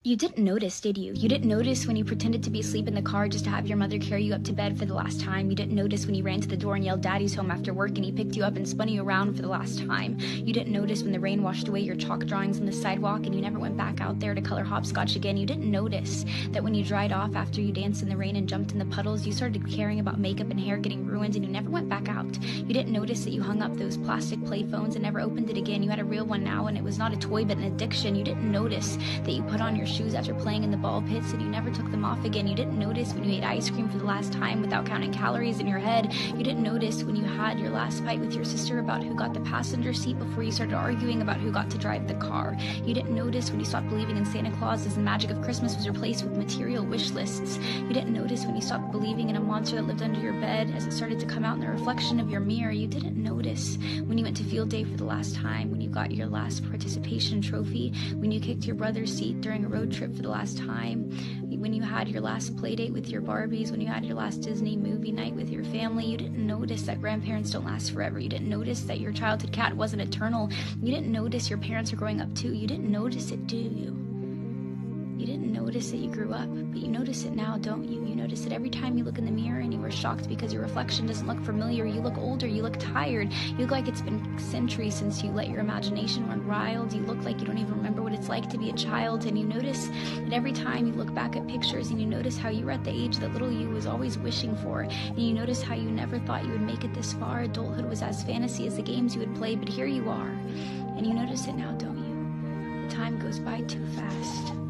You didn't notice, did you? You didn't notice when you pretended to be asleep in the car just to have your mother carry you up to bed for the last time. You didn't notice when you ran to the door and yelled "Daddy's home" after work and he picked you up and spun you around for the last time. You didn't notice when the rain washed away your chalk drawings on the sidewalk and you never went back out there to color hopscotch again. You didn't notice that when you dried off after you danced in the rain and jumped in the puddles, you started caring about makeup and hair getting ruined and you never went back out. You didn't notice that you hung up those plastic play phones and never opened it again. You had a real one now and it was not a toy but an addiction. You didn't notice that you put on your shoes after playing in the ball pits and you never took them off again. You didn't notice when you ate ice cream for the last time without counting calories in your head. You didn't notice when you had your last fight with your sister about who got the passenger seat before you started arguing about who got to drive the car. You didn't notice when you stopped believing in Santa Claus as the magic of Christmas was replaced with material wish lists. You didn't notice when you stopped believing in a monster that lived under your bed as it started to come out in the reflection of your mirror. You didn't notice when you went to field day for the last time, when you got your last participation trophy, when you kicked your brother's seat during a road trip for the last time, when you had your last play date with your Barbies, when you had your last Disney movie night with your family. You didn't notice that grandparents don't last forever. You didn't notice that your childhood cat wasn't eternal. You didn't notice your parents are growing up too. You didn't notice it, do you? You didn't notice that you grew up, but you notice it now, don't you? You notice it every time you look in the mirror and you were shocked because your reflection doesn't look familiar. You look older, you look tired, you look like it's been centuries since you let your imagination run wild. You look like you don't even remember what it's like to be a child, and you notice that every time you look back at pictures and you notice how you were at the age that little you was always wishing for, and you notice how you never thought you would make it this far. Adulthood was as fantasy as the games you would play, but here you are, and you notice it now, don't you? The time goes by too fast.